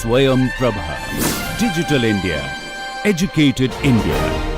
Swayam Prabha. Digital India. Educated India.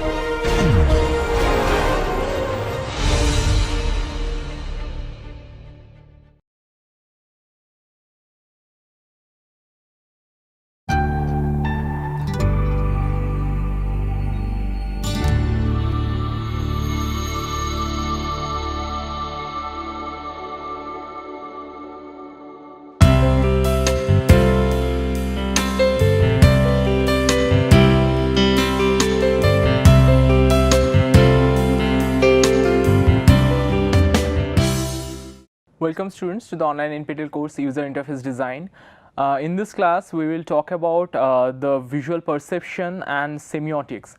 Welcome students to the online NPTEL course User Interface Design. In this class we will talk about the visual perception and semiotics.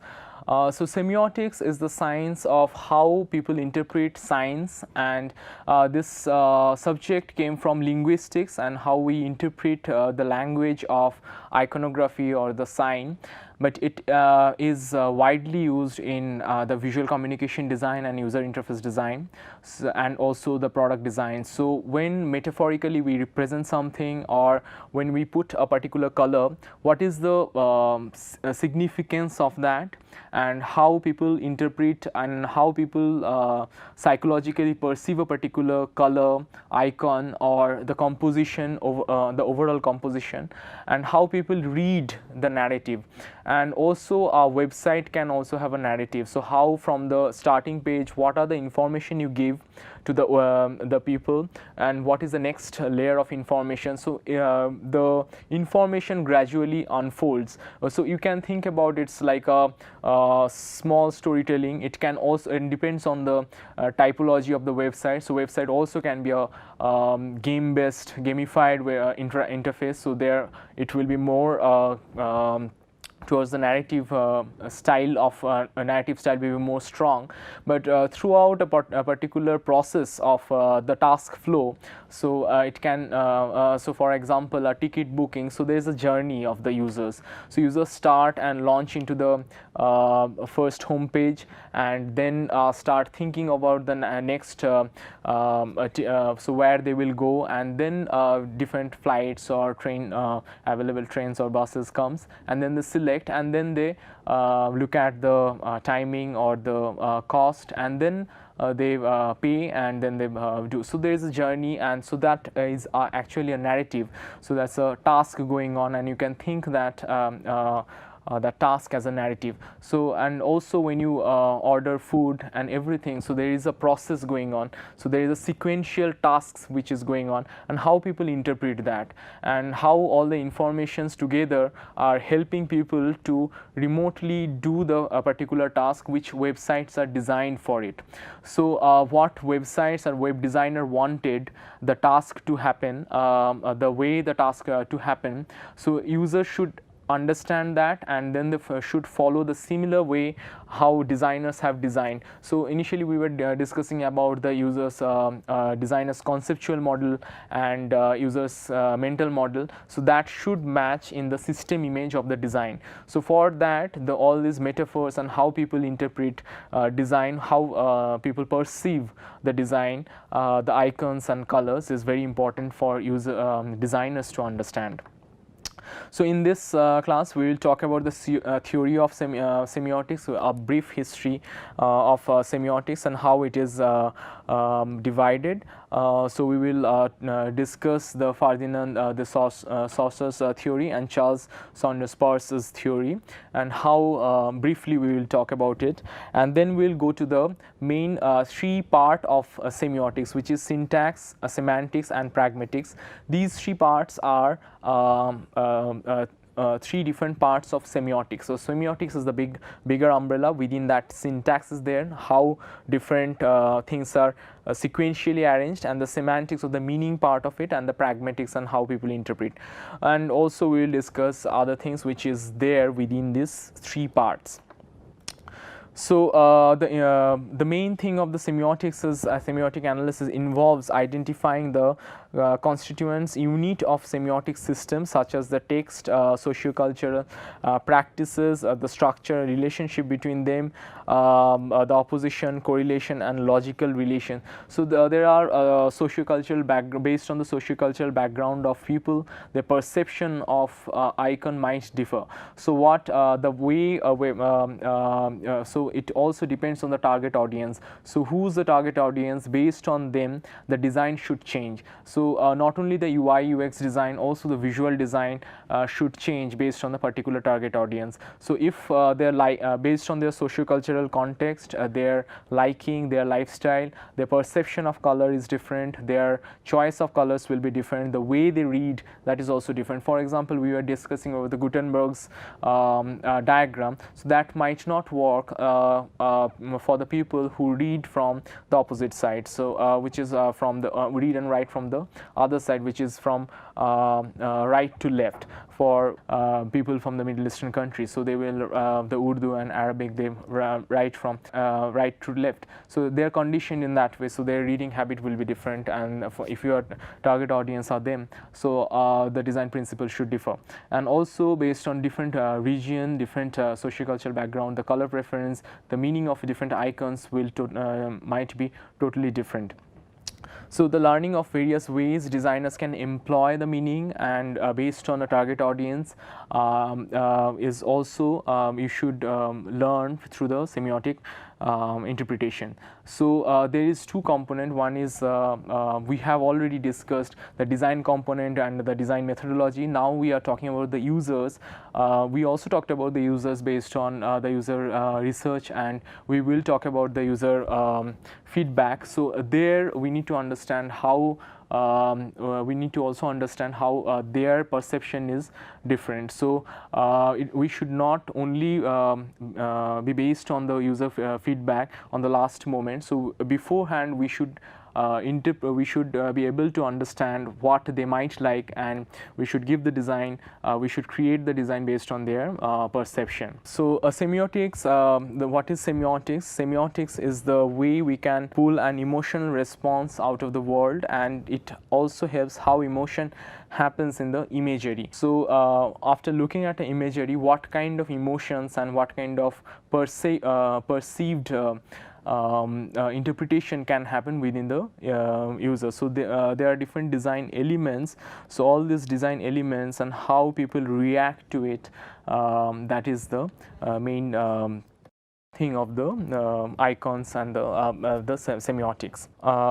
So semiotics is the science of how people interpret signs, and this subject came from linguistics and how we interpret the language of iconography or the sign, but it is widely used in the visual communication design and user interface design, and also the product design. So when metaphorically we represent something, or when we put a particular color, what is the significance of that, and how people interpret and how people psychologically perceive a particular color, icon, or the composition of the overall composition, and how people read the narrative. And also our website can also have a narrative. So how from the starting page, what are the information you give to the people, and what is the next layer of information. So the information gradually unfolds. So you can think about it's like a small storytelling. It can also, it depends on the typology of the website. So website also can be a game based, gamified interface. So there it will be more towards the narrative style of a narrative style will be more strong, but throughout a particular process of the task flow, so it can so for example a ticket booking, so there is a journey of the users. So users start and launch into the first home page, and then start thinking about the next so where they will go, and then different flights or train available trains or buses comes, and then they select, and then they look at the timing or the cost, and then they pay, and then they do. So there is a journey, and so that is actually a narrative. So that's a task going on, and you can think that that task as a narrative. So and also when you order food and everything, so there is a process going on. So there is a sequential tasks which is going on, and how people interpret that, and how all the informations together are helping people to remotely do the particular task which websites are designed for it. So what websites or web designer wanted the task to happen, the way the task to happen, so users should understand that, and then they should follow the similar way how designers have designed. So initially we were discussing about the users designers conceptual model and users mental model. So that should match in the system image of the design. So for that, all these metaphors and how people interpret design, how people perceive the design, the icons and colors is very important for designers to understand. So in this class we will talk about the theory of semiotics, a brief history of semiotics and how it is divided. So we will discuss the Ferdinand de Saussure's theory and Charles Saunders Peirce's theory, and how briefly we will talk about it, and then we will go to the main three part of semiotics, which is syntax, semantics, and pragmatics. These three parts are three different parts of semiotics. So semiotics is the bigger umbrella. Within that, syntax is there, how different things are sequentially arranged, and the semantics of the meaning part of it, and the pragmatics and how people interpret. And also we will discuss other things which is there within these three parts. So the main thing of the semiotics is semiotic analysis involves identifying the constituents unit of semiotic systems such as the text, sociocultural practices, the structure, relationship between them, the opposition, correlation, and logical relation. So there are sociocultural based on the sociocultural background of people, the perception of icon might differ. So what the way so it also depends on the target audience. So who's the target audience? Based on them, the design should change. So not only the UI UX design, also the visual design should change based on the particular target audience. So if they're based on their sociocultural context, their liking, their lifestyle, their perception of color is different, their choice of colors will be different, the way they read, that is also different. For example, we were discussing over the Gutenberg's diagram, so that might not work for the people who read from the opposite side, so which is from the read and write from the other side, which is from right to left. For people from the Middle Eastern countries, so they will the Urdu and Arabic, they write from right to left. So they are conditioned in that way, so their reading habit will be different, and if your target audience are them, so the design principles should differ. And also based on different region, different sociocultural background, the color preference, the meaning of different icons will might be totally different. So the learning of various ways designers can employ the meaning and based on a target audience is also you should learn through the semiotic interpretation. So there is two component. One is we have already discussed the design component and the design methodology. Now we are talking about the users. We also talked about the users based on the user research, and we will talk about the user feedback. So there we need to understand how we need to also understand how their perception is different. So we should not only be based on the user feedback on the last moment. So beforehand we should be able to understand what they might like, and we should give the design, we should create the design based on their perception. So semiotics, what is semiotics? Semiotics is the way we can pull an emotional response out of the world, and it also helps how emotion happens in the imagery. So after looking at the imagery, what kind of emotions and what kind of perceived interpretation can happen within the user. So there are different design elements. So all these design elements and how people react to it, that is the main thing of the icons and the semiotics.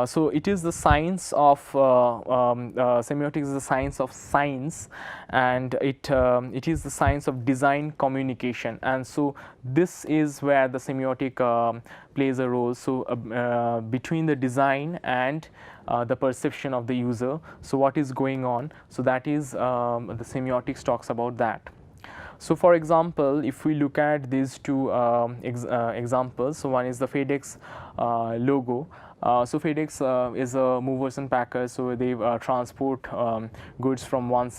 So it is the science of semiotics is the science of science, and it is the science of design communication. And so this is where the semiotic plays a role. So between the design and the perception of the user, so what is going on, so that is the semiotics talks about that. So for example, if we look at these two examples, so one is the FedEx logo. So FedEx is a movers and packers, so they transport goods from one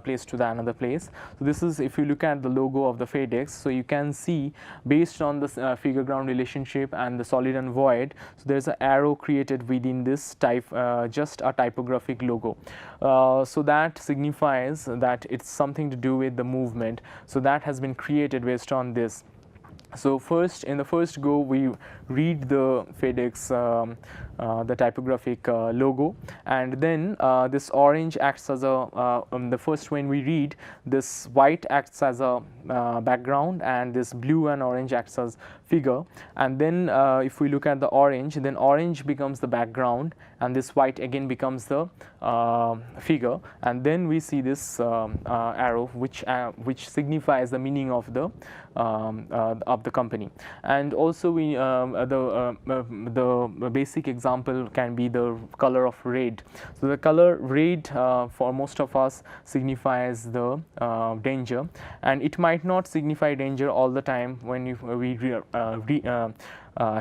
place to the another place. So this is, if you look at the logo of the FedEx, so you can see based on the figure ground relationship and the solid and void, so there's an arrow created within this type, just a typographic logo. So that signifies that it's something to do with the movement. So that has been created based on this. So first, in the first go, we read the FedEx, the typographic logo, and then this orange acts as a, the first when we read, this white acts as a background, and this blue and orange acts as figure. And then if we look at the orange, then orange becomes the background, and this white again becomes the figure. And then we see this arrow, which signifies the meaning of the company. And also we the basic example can be the color of red. So the color red for most of us signifies the danger, and it might not signify danger all the time when we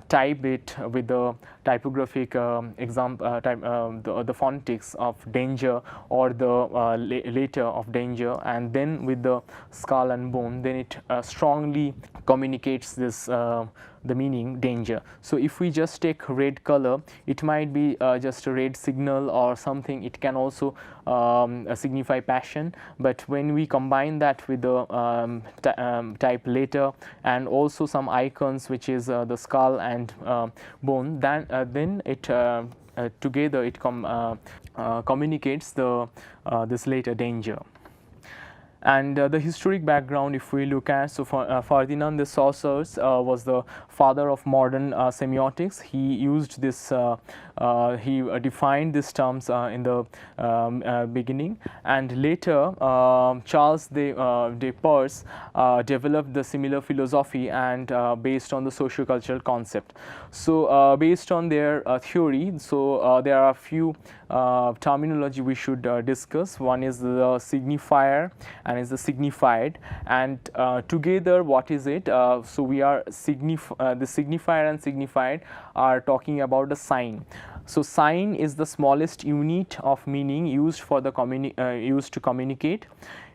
type it with the typographic the phonetics of danger, or the later of danger, and then with the skull and bone, then it strongly communicates this the meaning danger. So if we just take red color, it might be just a red signal or something. It can also signify passion, but when we combine that with the type letter and also some icons, which is the skull and bone, then it together it communicates the this later danger. And the historic background, if we look at, so Ferdinand de Saussure was the father of modern semiotics. He used this, he defined these terms in the beginning, and later Charles de Peirce developed the similar philosophy and based on the socio-cultural concept. So based on their theory, so there are a few terminology we should discuss. One is the signifier and is the signified, and together what is it? So we are the signifier and signified are talking about the sign. So sign is the smallest unit of meaning used for the used to communicate.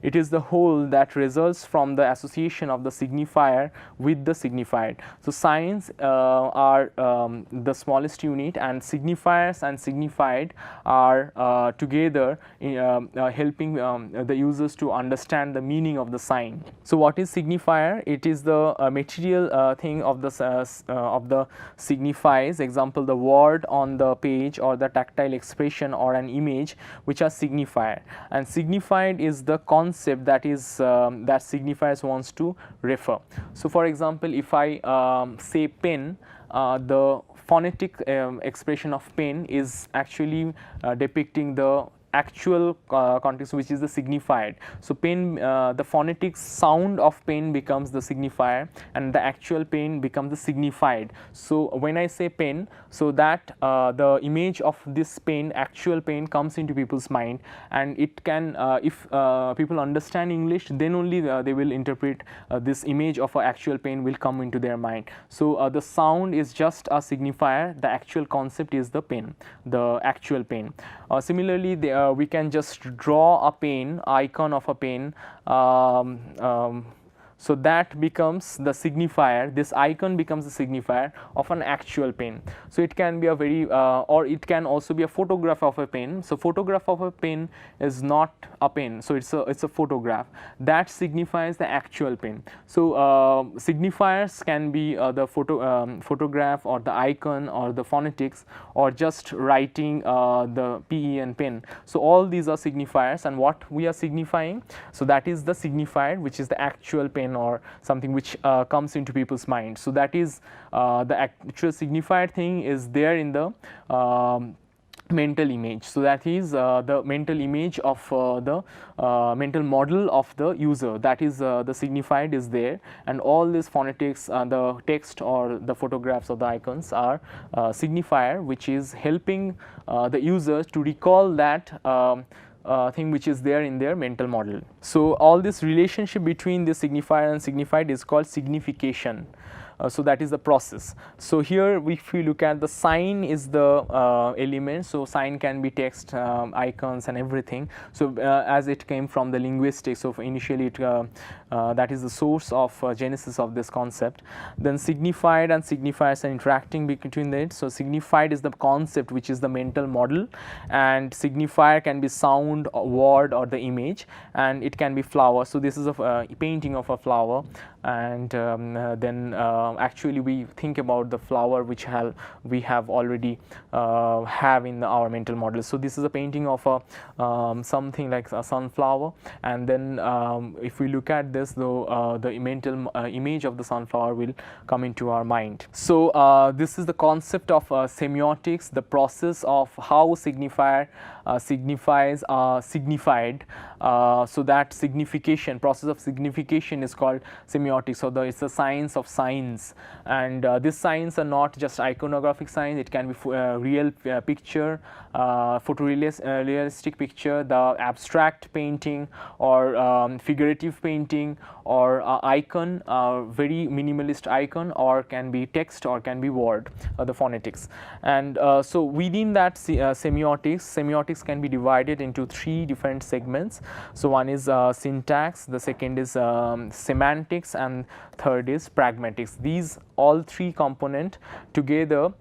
It is the whole that results from the association of the signifier with the signified. So signs are the smallest unit, and signifiers and signified are together helping the users to understand the meaning of the sign. So what is signifier? It is the material thing of the signifies. Example, the word on the page or the tactile expression or an image, which are signifier, and signified is the concept that is that signifiers wants to refer. So for example, if I say pen, the phonetic expression of pen is actually depicting the actual context, which is the signified. So pen, the phonetic sound of pen becomes the signifier, and the actual pen becomes the signified. So when I say pen, so that the image of this pen, actual pen, comes into people's mind, and it can if people understand English, then only they will interpret this image of an actual pen will come into their mind. So the sound is just a signifier, the actual concept is the pen, the actual pen. Similarly, we can just draw a pen, icon of a pen, so that becomes the signifier. This icon becomes the signifier of an actual pen. So it can be a very or it can also be a photograph of a pen. So photograph of a pen is not a pen, so it's a photograph that signifies the actual pen. So signifiers can be the photograph or the icon or the phonetics or just writing the pen, pen. So all these are signifiers, and what we are signifying, so that is the signifier, which is the actual pen or something which comes into people's mind. So that is the actual signified thing is there in the mental image. So that is the mental image of the mental model of the user, that is the signified is there, and all these phonetics, the text or the photographs or the icons are signifier, which is helping the users to recall that thing which is there in their mental model. So all this relationship between the signifier and signified is called signification. So that is the process. So here if we look at the sign is the element. So sign can be text, icons and everything. So as it came from the linguistics, so initially it, that is the source of genesis of this concept. Then signified and signifiers are interacting between it. So signified is the concept, which is the mental model, and signifier can be sound, or word, or the image, and it can be flower. So this is a painting of a flower, and then actually we think about the flower which we have already have in our mental model. So this is a painting of a something like a sunflower, and then if we look at this, though the mental image of the sunflower will come into our mind. So this is the concept of semiotics, the process of how signifier signifies signified. So that signification, process of signification is called semiotics. So it's the science of signs, and these signs are not just iconographic signs. It can be real picture, photorealistic picture, the abstract painting, or figurative painting, or icon, very minimalist icon, or can be text, or can be word, the phonetics. And so within that semiotics can be divided into 3 different segments. So one is syntax, the second is semantics, and third is pragmatics. These all three component together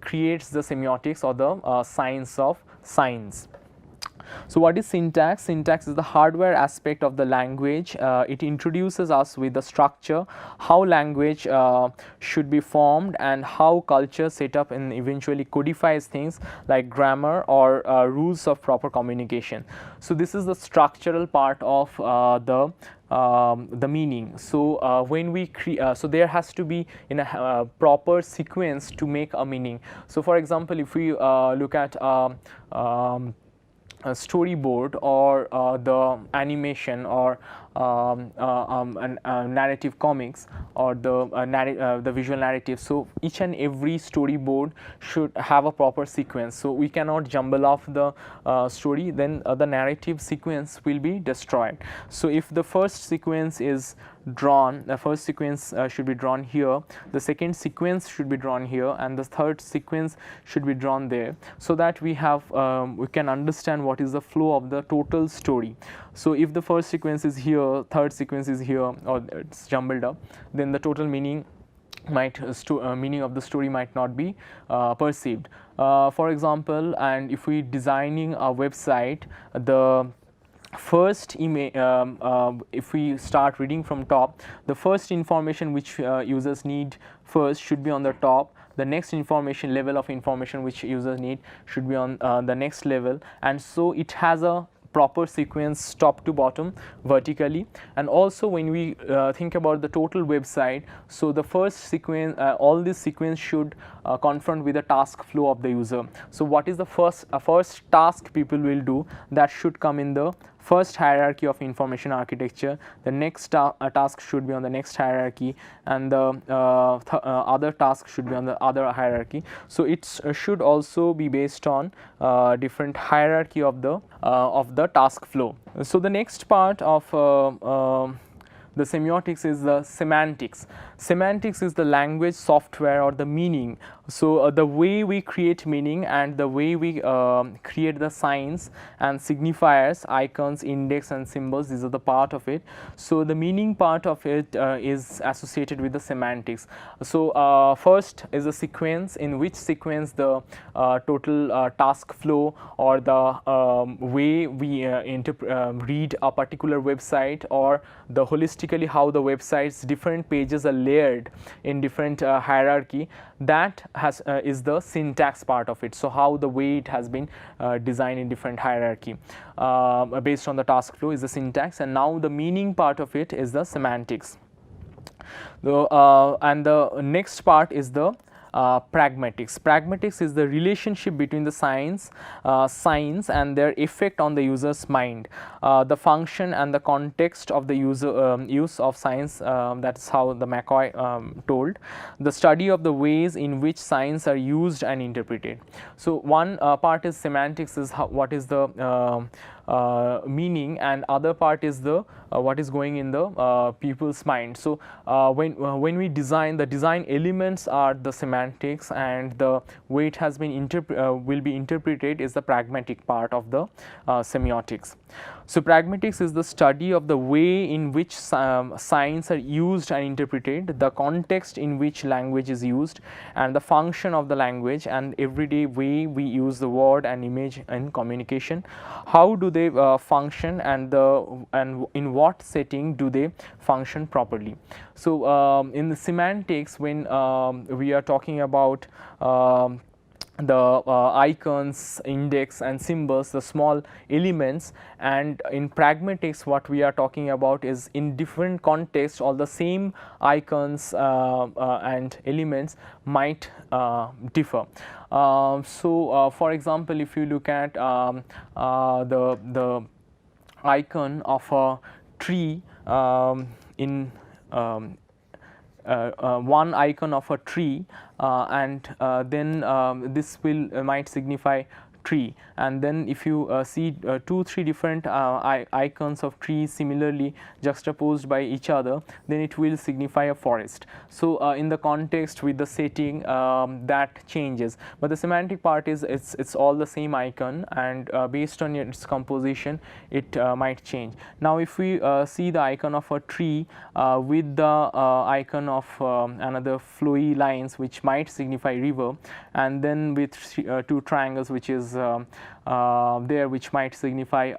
creates the semiotics or the science of signs. So what is syntax? Syntax is the hardware aspect of the language. It introduces us with the structure, how language should be formed, and how culture set up and eventually codifies things like grammar or rules of proper communication. So this is the structural part of the meaning. So when we so there has to be in a proper sequence to make a meaning. So for example, if we look at a storyboard or the animation or narrative comics or the visual narrative. So each and every storyboard should have a proper sequence. So we cannot jumble off the story, then the narrative sequence will be destroyed. So if the first sequence is drawn, the first sequence should be drawn here, the second sequence should be drawn here, and the third sequence should be drawn there, so that we have we can understand what is the flow of the total story. So if the first sequence is here, third sequence is here, or it's jumbled up, then the total meaning meaning of the story might not be perceived. For example, and if we designing a website, the first image, if we start reading from top, the first information which users need first should be on the top. The next information, level of information which users need, should be on the next level, and so it has a proper sequence top to bottom vertically. And also when we think about the total website, so the first sequence, all this sequence should confront with the task flow of the user. So what is the first task people will do, that should come in the first hierarchy of information architecture. The next task should be on the next hierarchy, and the other task should be on the other hierarchy. So it should also be based on different hierarchy of the task flow. So the next part of the semiotics is the semantics. Semantics is the language software or the meaning. So the way we create meaning and the way we create the signs and signifiers, icons, index and symbols, these are the part of it. So the meaning part of it is associated with the semantics. So first is a sequence, in which sequence the total task flow or the way we read a particular website, or the holistically how the website's different pages are layered in different hierarchy, that is the syntax part of it. So how the way it has been designed in different hierarchy based on the task flow is the syntax, and now the meaning part of it is the semantics. And the next part is the pragmatics. Pragmatics is the relationship between the signs and their effect on the user's mind, the function and the context of the use of signs. That's how the McCoy told. The study of the ways in which signs are used and interpreted. So one part is semantics, is what is the meaning, and other part is the what is going in the people's mind. So when we design, the design elements are the semantics, and the way it has been will be interpreted is the pragmatic part of the semiotics. So pragmatics is the study of the way in which signs are used and interpreted, the context in which language is used, and the function of the language and everyday way we use the word and image in communication. How do they function, and in what setting do they function properly? So in the semantics, when we are talking about the icons, index and symbols, the small elements, and in pragmatics what we are talking about is in different contexts all the same icons and elements might differ. So for example, if you look at the icon of a tree, in one icon of a tree, and then this might signify tree, and then if you see 2-3 different icons of trees similarly juxtaposed by each other, then it will signify a forest. So in the context with the setting, that changes, but the semantic part is it's all the same icon, and based on its composition it might change. Now if we see the icon of a tree with the icon of another flowy lines which might signify river, and then with 2 triangles which is there which might signify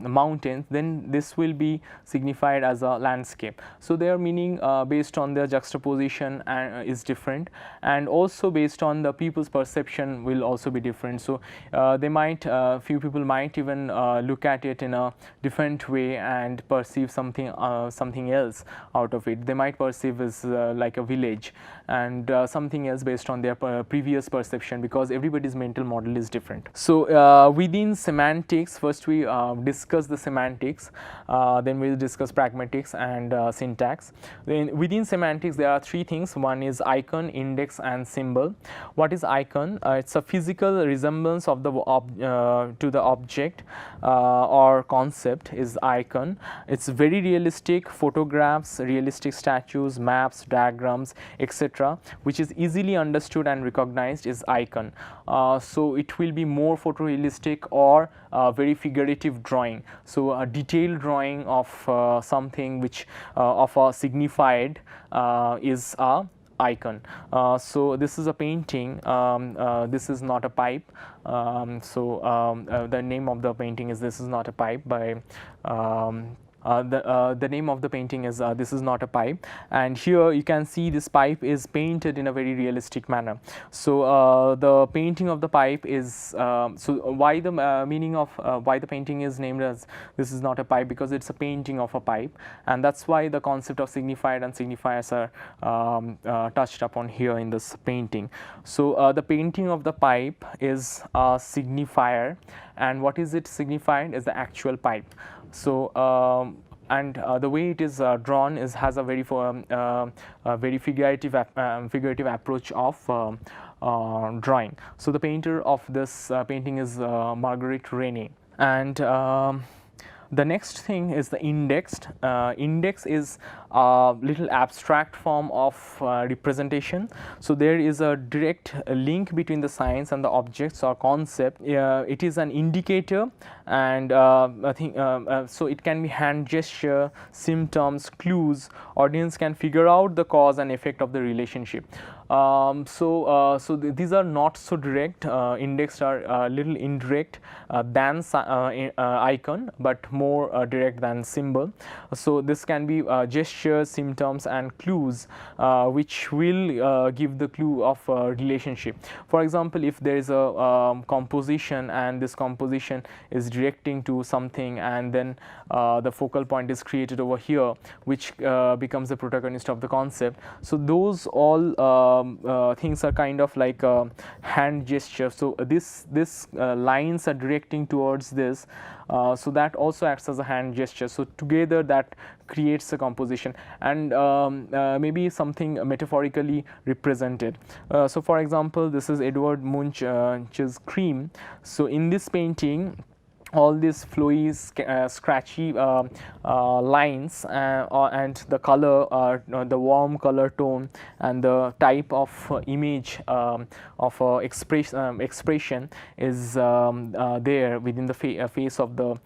mountains, then this will be signified as a landscape. So their meaning based on their juxtaposition is different, and also based on the people's perception will also be different. So they might few people might even look at it in a different way and perceive something else out of it. They might perceive as like a village, and something else based on their previous perception, because everybody's mental model is different. So within semantics, first we discuss the semantics, then we'll discuss pragmatics and syntax. Then within semantics there are 3 things. One is icon, index and symbol. What is icon? It's a physical resemblance of the to the object or concept is icon. It's very realistic photographs, realistic statues, maps, diagrams, etc., which is easily understood and recognized is icon. So it will be more photorealistic or very figurative drawing. So a detailed drawing of something which of a signified is a icon. So this is a painting, this is not a pipe. The name of the painting is This Is Not a Pipe by the name of the painting is This Is Not a Pipe, and here you can see this pipe is painted in a very realistic manner. So the painting of the pipe is so why the meaning of why the painting is named as This Is Not a Pipe, because it's a painting of a pipe, and that's why the concept of signified and signifiers are touched upon here in this painting. So the painting of the pipe is a signifier, and what is it signifying is the actual pipe. So and the way it is drawn is has a very figurative approach of drawing. So the painter of this painting is Marguerite Rene, and the next thing is the indexed. Index is a little abstract form of representation. So there is a direct link between the signs and the objects or concept. It is an indicator, and I think so it can be hand gesture, symptoms, clues. Audience can figure out the cause and effect of the relationship. These are not so direct. Indexed are a little indirect than icon, but more direct than symbol. So this can be gestures, symptoms and clues which will give the clue of relationship. For example, if there is a composition and this composition is directing to something, and then the focal point is created over here which becomes the protagonist of the concept. So those all things are kind of like a hand gesture. So this lines are directing towards this, so that also acts as a hand gesture. So together that creates a composition, and maybe something metaphorically represented. So for example, this is Edward Munch's Cream. So in this painting, all these flowy, scratchy lines and the color, the warm color tone, and the type of image of expression is there within the face of the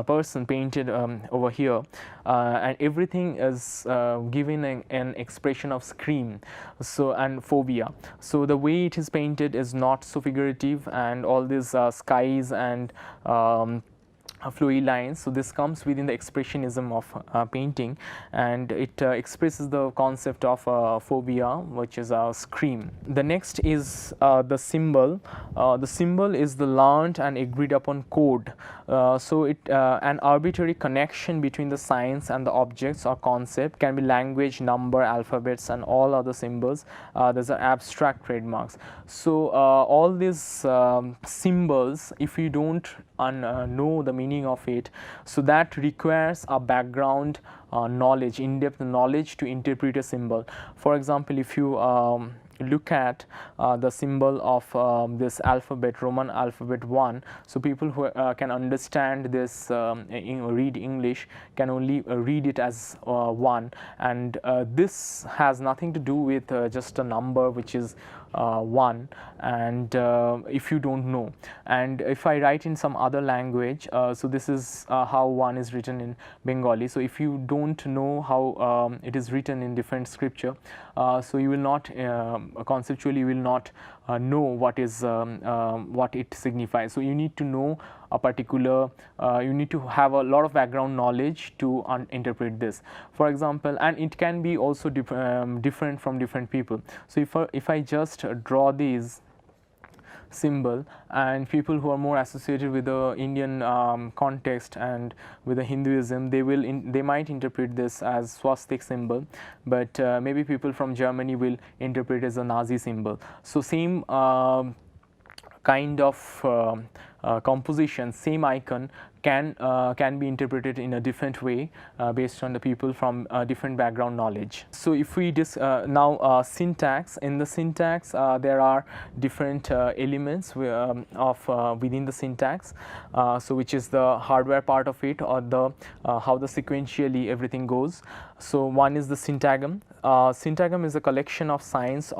person painted over here, and everything is given an expression of scream, so and phobia. So the way it is painted is not so figurative, and all these skies and flowy lines. So this comes within the expressionism of painting, and it expresses the concept of phobia, which is a scream. The next is the symbol. The symbol is the learned and agreed upon code. So it an arbitrary connection between the signs and the objects or concept. Can be language, number, alphabets and all other symbols. Those are abstract trademarks. So all these symbols, if you don't know the meaning meaning of it. So that requires a background knowledge, in-depth knowledge to interpret a symbol. For example, if you look at the symbol of this alphabet, Roman alphabet 1, so people who can understand this, read English, can only read it as 1, and this has nothing to do with just a number which is 1, and if you don't know, and if I write in some other language, so this is how 1 is written in Bengali. So if you don't know how it is written in different scripture, so you will not conceptually you will not know what is what it signifies. So you need to know a particular, you need to have a lot of background knowledge to interpret this. For example, and it can be also different from different people. So if I just draw these symbol, and people who are more associated with the Indian context and with the Hinduism, they might interpret this as swastik symbol, but maybe people from Germany will interpret it as a Nazi symbol. So same kind of composition, same icon can be interpreted in a different way based on the people from different background knowledge. So if we now syntax, in the syntax there are different elements within the syntax, so which is the hardware part of it, or the how the sequentially everything goes. So one is the syntagm. Syntagm is a collection of signs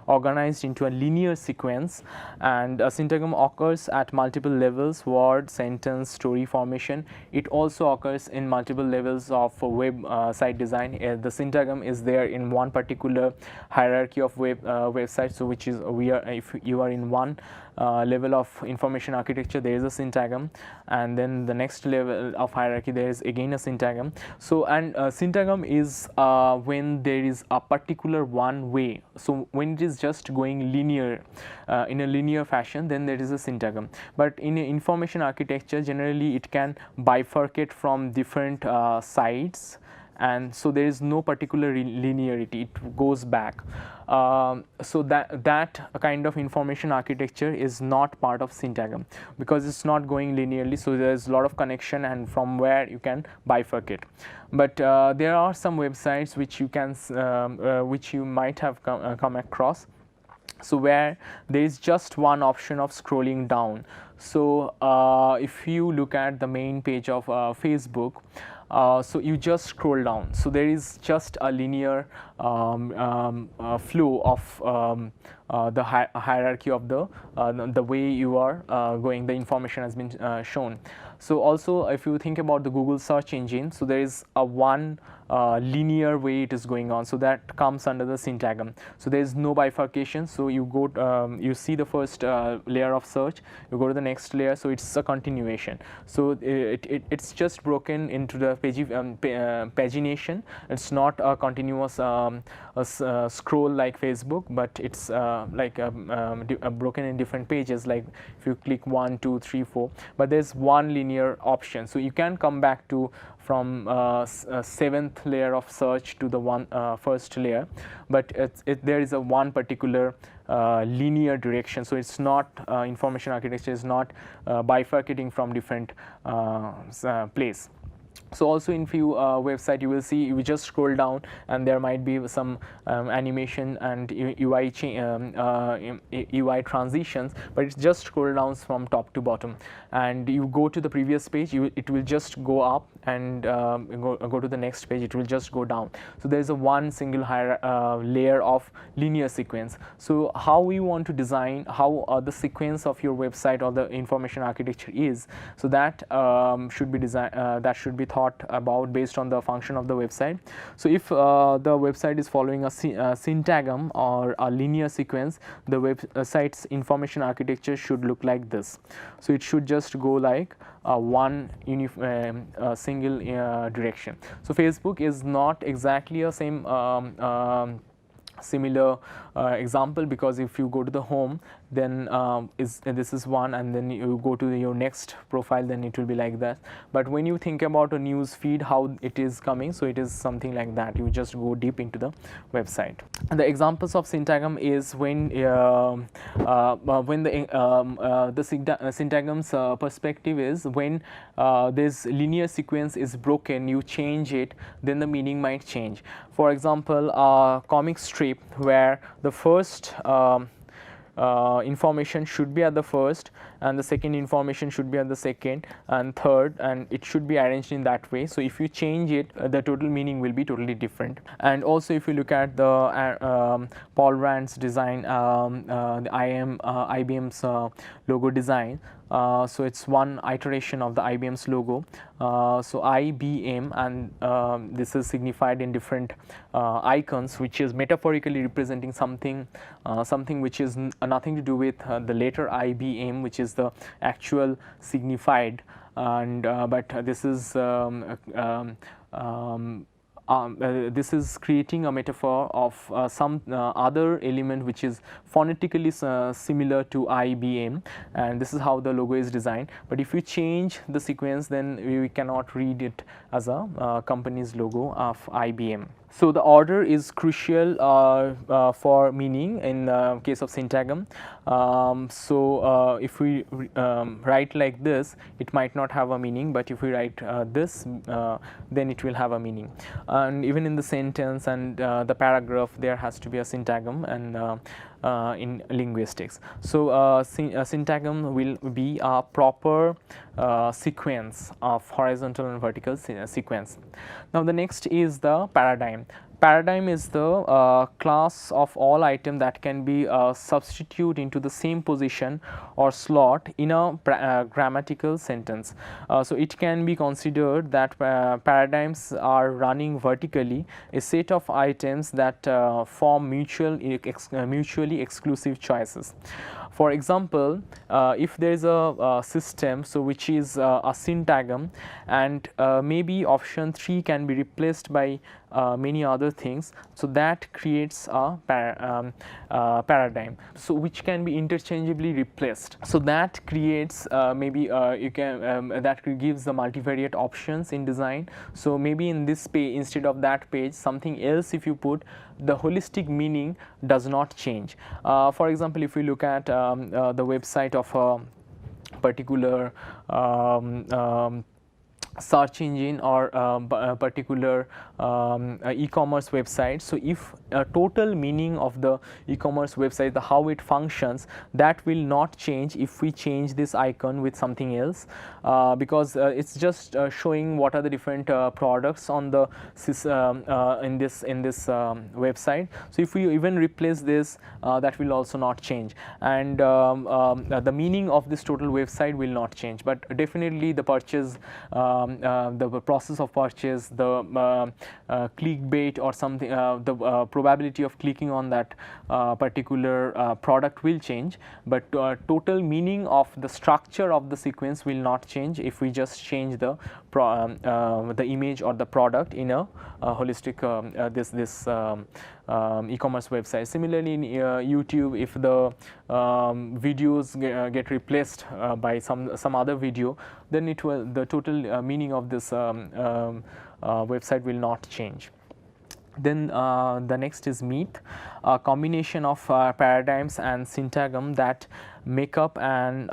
organized into a linear sequence, and a syntagm occurs at multiple levels: word, sentence, story formation. It also occurs in multiple levels of web site design. The syntagm is there in one particular hierarchy of websites, so which is if you are in one level of information architecture, there is a syntagm, and then the next level of hierarchy there is again a syntagm. So and syntagm is when there is a particular one way. So when it is just going linear in a linear fashion, then there is a syntagm. But in information architecture, generally it can bifurcate from different sides, and so there is no particular linearity, it goes back. So that kind of information architecture is not part of syntagm, because it's not going linearly, so there is a lot of connection and from where you can bifurcate. But there are some websites which you can which you might have come across, so where there is just one option of scrolling down. So if you look at the main page of Facebook, so you just scroll down, so there is just a linear flow of the hierarchy of the way you are going, the information has been shown. So also if you think about the Google search engine, so there is a one linear way it is going on, so that comes under the syntagm. So there is no bifurcation, so you go you see the first layer of search, you go to the next layer, so it's a continuation. So it's just broken into the pagination. It's not a continuous scroll like Facebook, but it's like broken in different pages, like if you click 1, 2, 3, 4, but there's one linear option. So you can come back to from 7th layer of search to the first layer, but there is a one particular linear direction. So it's not information architecture is not bifurcating from different place. So also in few website you will see, you just scroll down and there might be some animation and UI transitions, but it just scroll down from top to bottom, and you go to the previous page, it will just go up, and go to the next page, it will just go down. So there is a one single layer of linear sequence. So how we want to design how the sequence of your website or the information architecture is, so that should be designed, that should be thought about based on the function of the website. So if the website is following a syntagm or a linear sequence, the website's information architecture should look like this. So it should just go like one single direction. So Facebook is not exactly a same similar example, because if you go to the home then this is one, and then you go to your next profile, then it will be like that. But when you think about a news feed, how it is coming, so it is something like that. You just go deep into the website. And the examples of syntagm is when the syntagm's perspective is when this linear sequence is broken, you change it, then the meaning might change. For example, a comic strip where the first information should be at the first, and the second information should be at the second and third, and it should be arranged in that way. So if you change it, the total meaning will be totally different. And also if you look at the Paul Rand's design, the IBM's logo design, so it's one iteration of the IBM's logo. So IBM, and this is signified in different icons, which is metaphorically representing something which is nothing to do with the letter IBM, which is the actual signified, and but this is creating a metaphor of some other element which is phonetically similar to IBM, and this is how the logo is designed. But if you change the sequence, then we cannot read it as a company's logo of IBM. So the order is crucial for meaning in the case of syntagm. If we write like this, it might not have a meaning, but if we write this, then it will have a meaning. And even in the sentence and the paragraph, there has to be a syntagm, and in linguistics. So syntagm will be a proper sequence of horizontal and vertical sequence. Now the next is the paradigm. Paradigm is the class of all items that can be substituted into the same position or slot in a grammatical sentence. So it can be considered that paradigms are running vertically, a set of items that form mutually exclusive choices. For example, if there is a system, so which is a syntagm, and maybe option 3 can be replaced by many other things, so that creates a paradigm, so which can be interchangeably replaced. So that creates maybe you can that gives the multivariate options in design. So maybe in this page, instead of that page, something else if you put, the holistic meaning does not change. For example, if we look at the website of a particular search engine or a particular e-commerce website. So if a total meaning of the e-commerce website, the how it functions, that will not change if we change this icon with something else, because it's just showing what are the different products on the in this website. So if we even replace this, that will also not change, and the meaning of this total website will not change, but definitely the purchase, the process of purchase, the clickbait or something, the probability of clicking on that particular product will change, but total meaning of the structure of the sequence will not change if we just change the image or the product in a holistic e-commerce website. Similarly, in YouTube, if the videos get replaced by some other video, then it will, the total meaning of this website will not change. Then the next is myth, a combination of paradigms and syntagm that make up an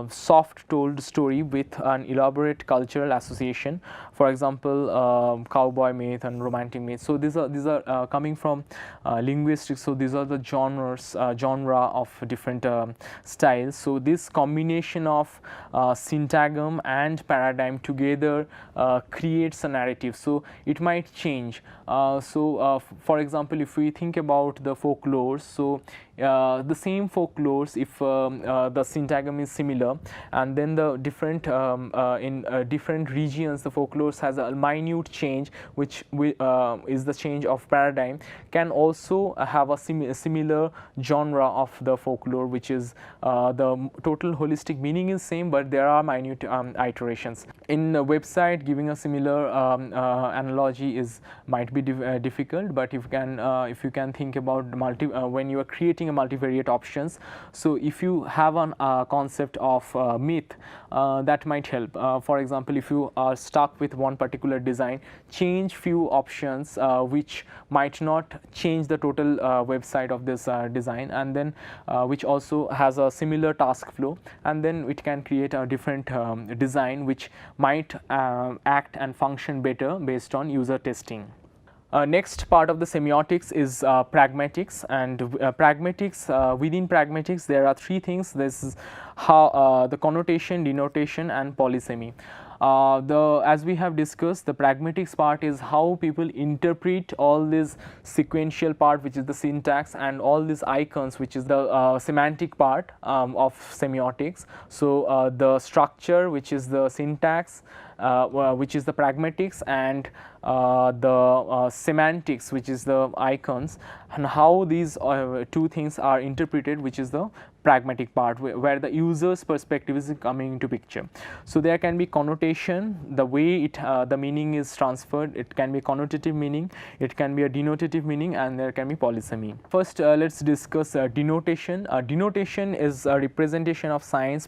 soft told story with an elaborate cultural association. For example, cowboy myth and romantic myth. So these are coming from linguistics. So these are the genre of different styles. So this combination of syntagm and paradigm together creates a narrative. So it might change. For example, if we think about the folklores, so the same folklores, if the syntagm is similar, and then the different in different regions the folklores has a minute change, which is the change of paradigm, can also have a similar genre of the folklore, which is the total holistic meaning is same, but there are minute iterations. In a website, giving a similar analogy might be be difficult, but if you can think about when you are creating a multivariate options, so if you have an concept of myth, that might help. For example, if you are stuck with one particular design, change few options which might not change the total website of this design, and then which also has a similar task flow, and then it can create a different design which might act and function better based on user testing. Next part of the semiotics is pragmatics, and pragmatics, within pragmatics there are three things. This is how the connotation, denotation and polysemy. As we have discussed, the pragmatics part is how people interpret all this sequential part, which is the syntax, and all these icons, which is the semantic part of semiotics. So the structure, which is the syntax, which is the pragmatics, and the semantics, which is the icons, and how these two things are interpreted, which is the pragmatic part, where the user's perspective is coming into picture. So there can be connotation, the way the meaning is transferred. It can be connotative meaning, it can be a denotative meaning, and there can be polysemy. First, let's discuss denotation. Denotation is a representation of science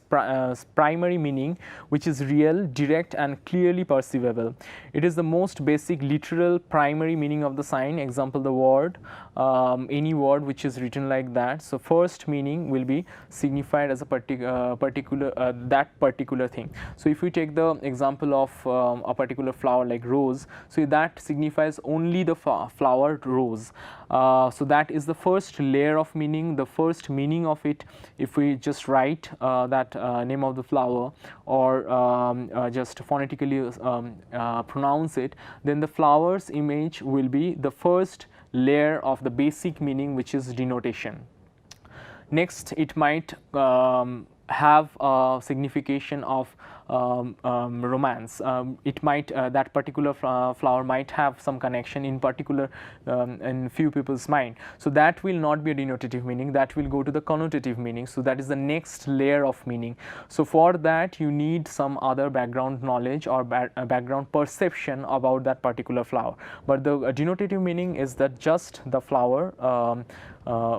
primary meaning, which is real, direct and clearly perceivable. It is the most basic literal primary meaning of the sign. Example, the word, any word which is written like that. So first meaning will be signified as a that particular thing. So if we take the example of a particular flower like rose, so that signifies only the flower rose. So that is the first layer of meaning, the first meaning of it. If we just write that name of the flower, or just phonetically pronounce it, then the flower's image will be the first layer of the basic meaning, which is denotation. Next, it might have a signification of romance. It might that particular flower might have some connection in particular in few people's mind. So that will not be a denotative meaning, that will go to the connotative meaning. So that is the next layer of meaning. So for that you need some other background knowledge or background perception about that particular flower. But the denotative meaning is that just the flower,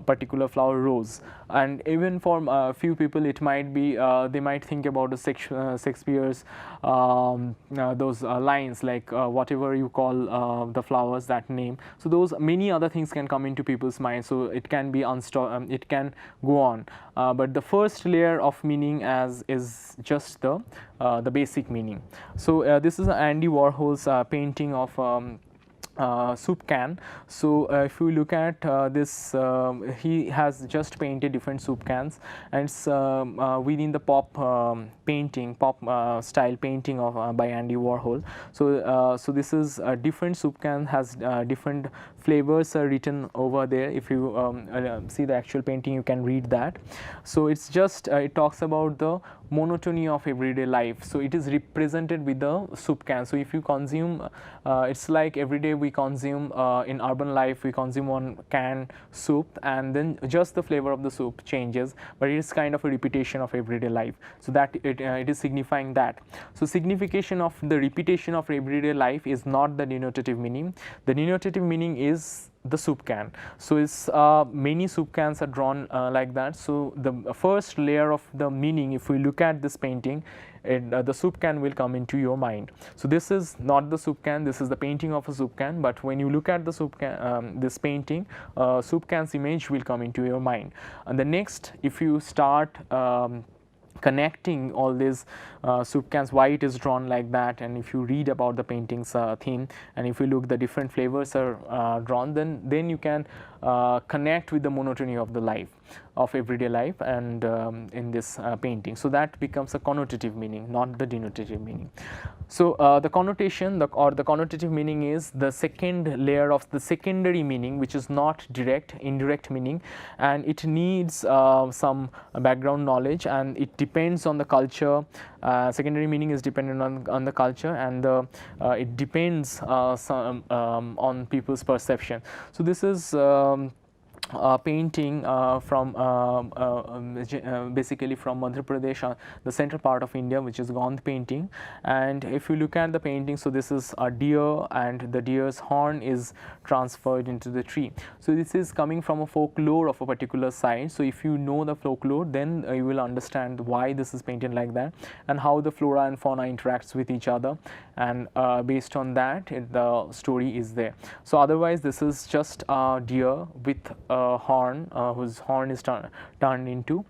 particular flower rose. And even for few people it might be they might think about the Shakespeare's those lines like whatever you call the flowers, that name. So those many other things can come into people's mind, so it can be it can go on, but the first layer of meaning is just the basic meaning. So this is Andy Warhol's painting of soup can. So if you look at this, he has just painted different soup cans, and it's within the pop painting, pop style painting of by Andy Warhol. So so this is a different soup can, has different flavors are written over there. If you see the actual painting, you can read that. So it's just it talks about the monotony of everyday life. So it is represented with the soup can. So if you consume, it's like every day we consume in urban life, we consume one can soup, and then just the flavor of the soup changes, but it is kind of a repetition of everyday life. So that it is signifying that. So signification of the repetition of everyday life is not the denotative meaning. The denotative meaning is the soup can. So it's many soup cans are drawn like that. So the first layer of the meaning, if we look at this painting, the soup can will come into your mind. So this is not the soup can, this is the painting of a soup can, but when you look at the soup can, this painting, soup can's image will come into your mind. And the next, if you start connecting all these soup cans, why it is drawn like that, and if you read about the painting's theme, and if you look the different flavors are drawn, then you can connect with the monotony of the life, of everyday life, and in this painting. So that becomes a connotative meaning, not the denotative meaning. So the connotation or the connotative meaning is the second layer of the secondary meaning, which is not direct, indirect meaning, and it needs some background knowledge, and it depends on the culture. Secondary meaning is dependent on the culture, and it depends on people's perception. So this is painting from basically from Madhya Pradesh, the central part of India, which is Gond painting. And if you look at the painting, so this is a deer, and the deer's horn is transferred into the tree. So this is coming from a folklore of a particular site. So if you know the folklore, then you will understand why this is painted like that, and how the flora and fauna interacts with each other, and based on that the story is there. So otherwise this is just a deer with a horn, whose horn is turned into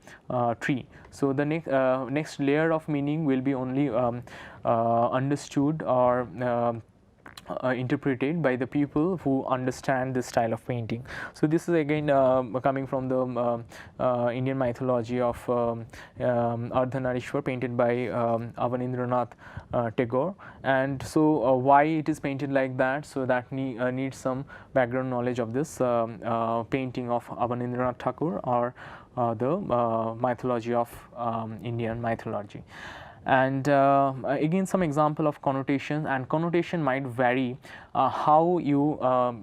tree. So the next layer of meaning will be only understood or interpreted by the people who understand this style of painting. So this is again coming from the Indian mythology of Ardhanarishwar, painted by Avanindranath Tagore. And so why it is painted like that, so that needs some background knowledge of this painting of Avanindranath Tagore, or the mythology of Indian mythology. And again some example of connotation, and connotation might vary how you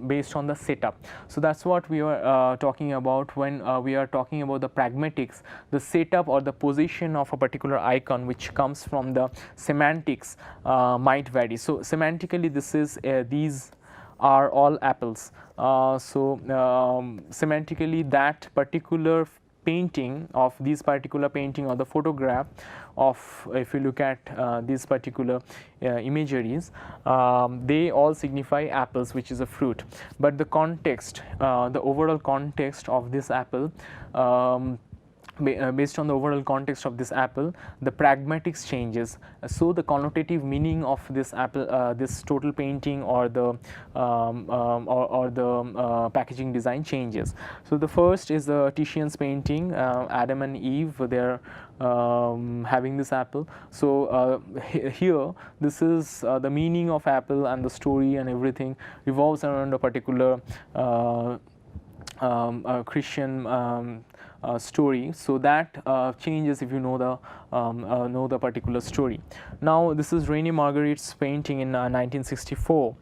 based on the setup. So that's what we are talking about when we are talking about the pragmatics. The setup or the position of a particular icon, which comes from the semantics, might vary. So semantically this is these are all apples. Semantically that particular painting of this particular painting, or the photograph of, if you look at these particular imageries, they all signify apples, which is a fruit. But the context, the overall context of this apple, based on the overall context of this apple, the pragmatics changes. So the connotative meaning of this apple, this total painting, or the packaging design changes. So the first is the Titian's painting, Adam and Eve, they're having this apple. So here this is the meaning of apple, and the story and everything revolves around a particular Christian story. So that changes if you know the particular story. Now this is René Magritte's painting in 1964.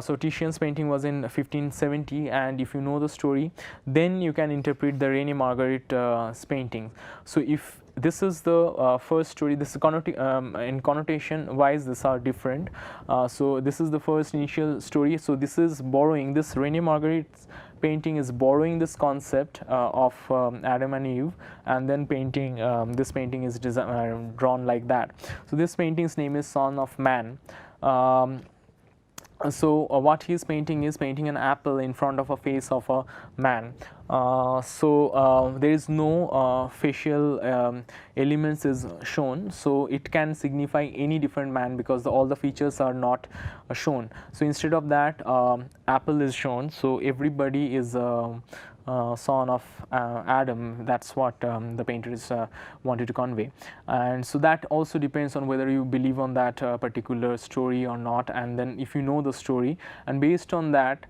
So Titian's painting was in 1570, and if you know the story, then you can interpret the René Magritte's painting. So if this is the first story, this is in connotation wise these are different. So this is the first initial story. So this is borrowing, this René Magritte's painting is borrowing this concept of Adam and Eve, and then painting, this painting is drawn like that. So this painting's name is Son of Man. So what he is painting an apple in front of a face of a man. There is no facial elements is shown, so it can signify any different man, because all the features are not shown. So instead of that, apple is shown, so everybody is son of Adam. That's what the painter is wanted to convey. And so that also depends on whether you believe on that particular story or not, and then if you know the story, and based on that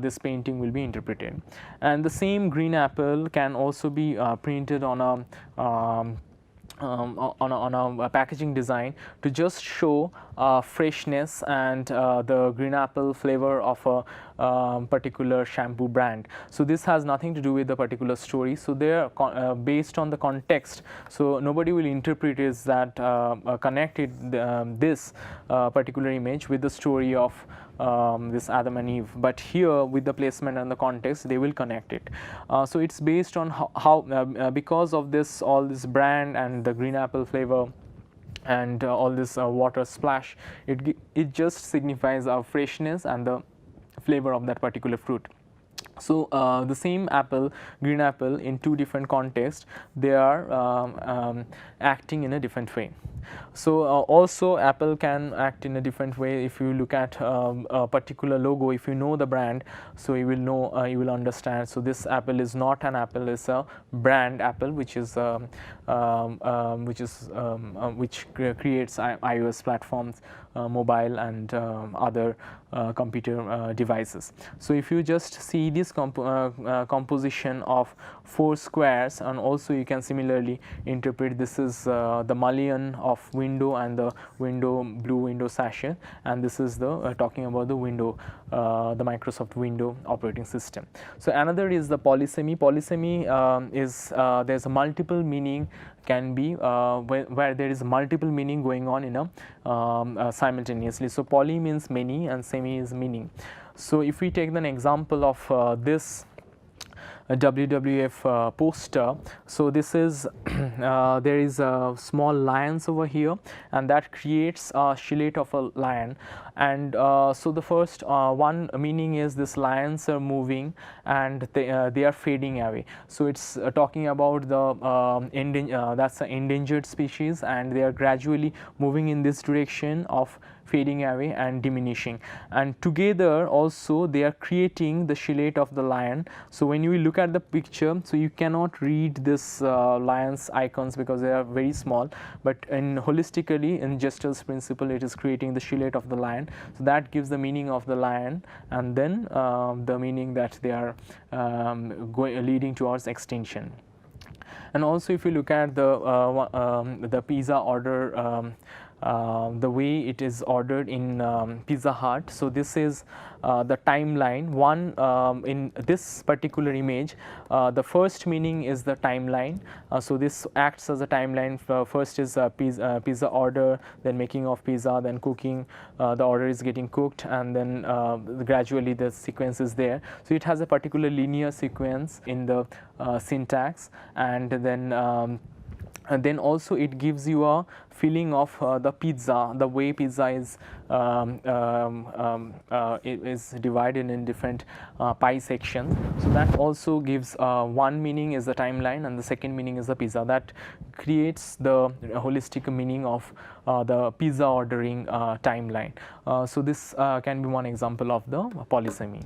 this painting will be interpreted. And the same green apple can also be printed on a packaging design to just show freshness and the green apple flavor of a particular shampoo brand. So this has nothing to do with the particular story. So they are based on the context. So nobody will interpret is that connected this particular image with the story of this Adam and Eve, but here with the placement and the context they will connect it. So it's based on how because of this, all this brand and the green apple flavor and all this water splash, it just signifies our freshness and the flavor of that particular fruit. So the same apple, green apple, in two different contexts, they are acting in a different way. So also apple can act in a different way. If you look at a particular logo, if you know the brand, so you will know, you will understand. So this apple is not an apple; it's a brand apple, which creates iOS platforms, mobile and other computer devices. So if you just see this composition of 4 squares, and also you can similarly interpret this is the mullion of window and the blue window sachet, and this is the talking about the window, the Microsoft Window operating system. So another is the polysemy. Polysemy is there's a multiple meaning can be where there is multiple meaning going on in a simultaneously. So poly means many and semi is meaning. So if we take an example of this WWF poster, so this is there is small lions over here, and that creates a silhouette of a lion. And so the first one meaning is this lions are moving and they are fading away. So it's talking about the that's an endangered species, and they are gradually moving in this direction of fading away and diminishing, and together also they are creating the silhouette of the lion. So when you look at the picture, so you cannot read this lion's icons because they are very small, but in holistically in Gestalt's principle it is creating the silhouette of the lion. So that gives the meaning of the lion, and then the meaning that they are leading towards extinction. And also if you look at the pizza order, the way it is ordered in Pizza Hut. So this is the timeline. One in this particular image, the first meaning is the timeline. So this acts as a timeline. First is pizza order, then making of pizza, then cooking. The order is getting cooked, and then gradually the sequence is there. So it has a particular linear sequence in the syntax, and then also it gives you a feeling of the pizza, the way pizza is divided in different pie sections. So that also gives one meaning is the timeline, and the second meaning is the pizza. That creates the holistic meaning of the pizza ordering timeline. So this can be one example of the polysemy.